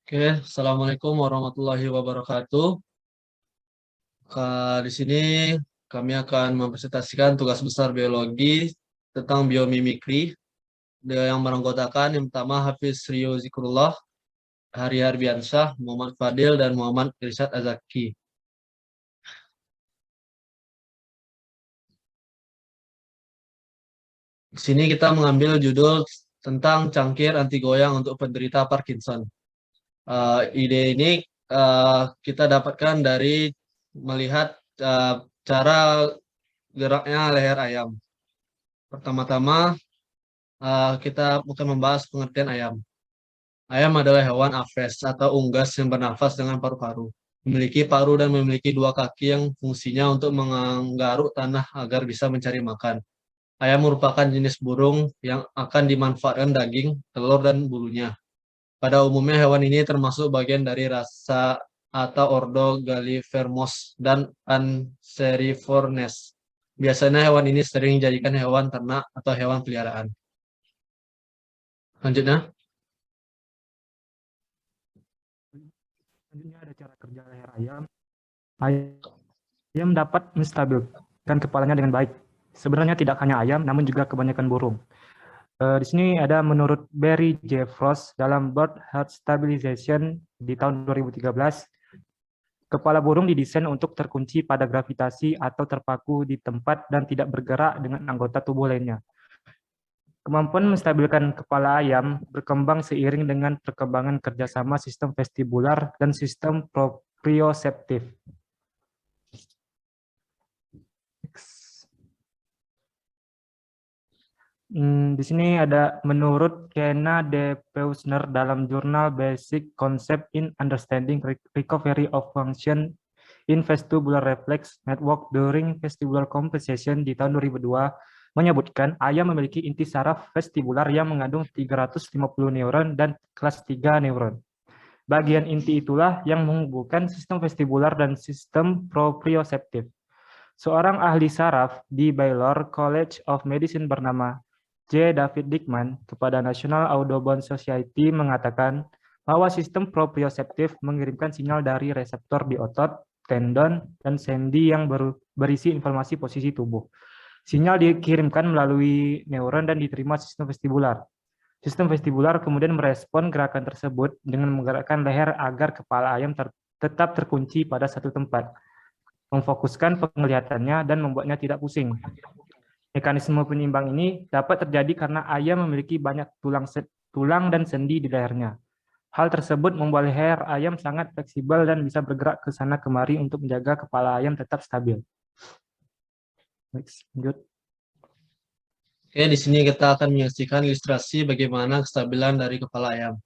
Oke, Assalamualaikum warahmatullahi wabarakatuh. Di sini kami akan mempresentasikan tugas besar biologi tentang biomimikri yang beranggotakan yang pertama Hafiz Rio Zikrullah, Hari Harbiansyah, Muhammad Fadil, dan Muhammad Irsyad Azaki. Di sini kita mengambil judul tentang cangkir anti goyang untuk penderita Parkinson. Ide ini kita dapatkan dari melihat cara geraknya leher ayam. Pertama-tama kita akan membahas pengertian ayam. Ayam adalah hewan aves atau unggas yang bernafas dengan paru-paru. Memiliki paru dan memiliki dua kaki yang fungsinya untuk menggaruk tanah agar bisa mencari makan. Ayam merupakan jenis burung yang akan dimanfaatkan daging, telur, dan bulunya. Pada umumnya hewan ini termasuk bagian dari rasa atau ordo Gallivermos dan Anseriformes. Biasanya hewan ini sering dijadikan hewan ternak atau hewan peliharaan. Selanjutnya. Selanjutnya ada cara kerja leher ayam. Ayam dapat menstabilkan kepalanya dengan baik. Sebenarnya tidak hanya ayam, namun juga kebanyakan burung. Di sini ada menurut Barry J. Frost dalam Bird Heart Stabilization di tahun 2013, kepala burung didesain untuk terkunci pada gravitasi atau terpaku di tempat dan tidak bergerak dengan anggota tubuh lainnya. Kemampuan menstabilkan kepala ayam berkembang seiring dengan perkembangan kerjasama sistem vestibular dan sistem proprioseptif. Di sini ada menurut Kenna de Peusner dalam jurnal Basic Concept in Understanding Recovery of Function in Vestibular Reflex Network during Vestibular Compensation di tahun 2002 menyebutkan ayam memiliki inti saraf vestibular yang mengandung 350 neuron dan kelas 3 neuron. Bagian inti itulah yang menghubungkan sistem vestibular dan sistem proprioseptif. Seorang ahli saraf di Baylor College of Medicine bernama J. David Dickman kepada National Audubon Society mengatakan bahwa sistem proprioseptif mengirimkan sinyal dari reseptor di otot, tendon, dan sendi yang berisi informasi posisi tubuh. Sinyal dikirimkan melalui neuron dan diterima sistem vestibular. Sistem vestibular kemudian merespon gerakan tersebut dengan menggerakkan leher agar kepala ayam tetap terkunci pada satu tempat, memfokuskan penglihatannya dan membuatnya tidak pusing. Mekanisme penyeimbang ini dapat terjadi karena ayam memiliki banyak tulang dan sendi di lehernya. Hal tersebut membuat leher ayam sangat fleksibel dan bisa bergerak ke sana kemari untuk menjaga kepala ayam tetap stabil. Lanjut. Oke, di sini kita akan menyaksikan ilustrasi bagaimana kestabilan dari kepala ayam.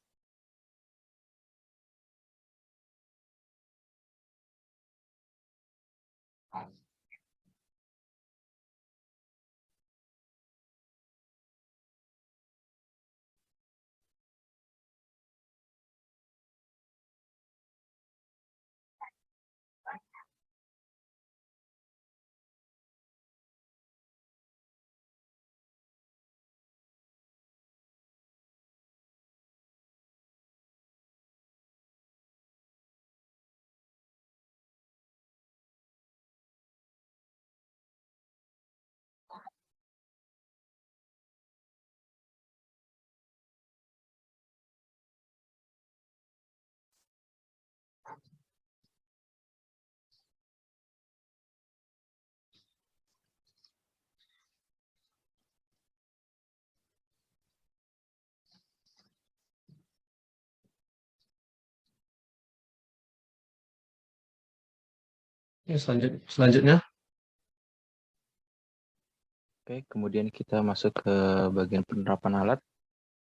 Selanjutnya. Oke, kemudian kita masuk ke bagian penerapan alat.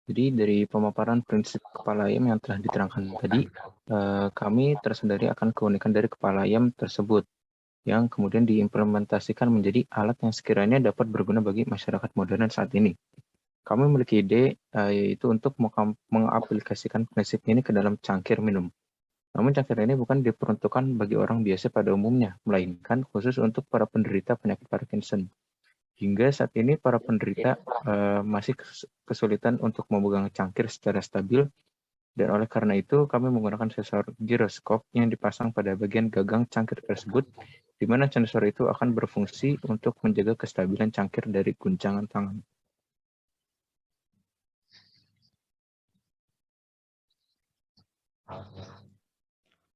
Jadi dari pemaparan prinsip kepala ayam yang telah diterangkan tadi, kami tersendiri akan keunikan dari kepala ayam tersebut, yang kemudian diimplementasikan menjadi alat yang sekiranya dapat berguna bagi masyarakat modern saat ini. Kami memiliki ide, yaitu untuk mengaplikasikan prinsip ini ke dalam cangkir minum. Namun cangkir ini bukan diperuntukkan bagi orang biasa pada umumnya, melainkan khusus untuk para penderita penyakit Parkinson. Hingga saat ini para penderita masih kesulitan untuk memegang cangkir secara stabil Dan oleh karena itu, kami menggunakan sensor giroskop yang dipasang pada bagian gagang cangkir tersebut, di mana sensor itu akan berfungsi untuk menjaga kestabilan cangkir dari guncangan tangan.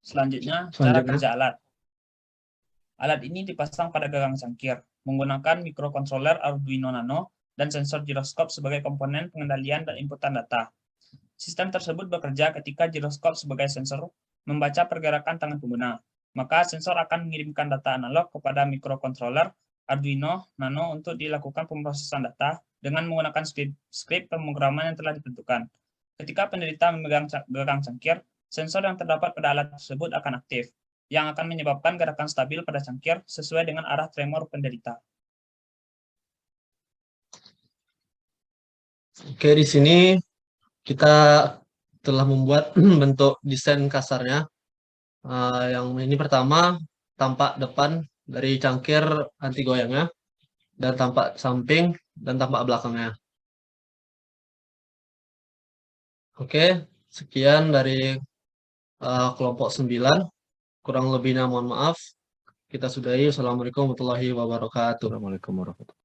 Selanjutnya, cara Selanjutnya. kerja alat. Alat ini dipasang pada gagang cangkir, menggunakan mikrokontroler Arduino Nano dan sensor giroskop sebagai komponen pengendalian dan inputan data. Sistem tersebut bekerja ketika giroskop sebagai sensor membaca pergerakan tangan pengguna. Maka sensor akan mengirimkan data analog kepada mikrokontroler Arduino Nano untuk dilakukan pemrosesan data dengan menggunakan skrip pemrograman yang telah ditentukan. Ketika penderita memegang gagang cangkir, sensor yang terdapat pada alat tersebut akan aktif, yang akan menyebabkan gerakan stabil pada cangkir sesuai dengan arah tremor penderita. Oke, di sini kita telah membuat bentuk desain kasarnya. Yang ini pertama, tampak depan dari cangkir anti goyangnya, dan tampak samping, dan tampak belakangnya. Oke, sekian dari kelompok 9. Kurang lebihnya mohon maaf. Kita sudahi. Wassalamualaikum warahmatullahi wabarakatuh. Assalamualaikum warahmatullahi wabarakatuh.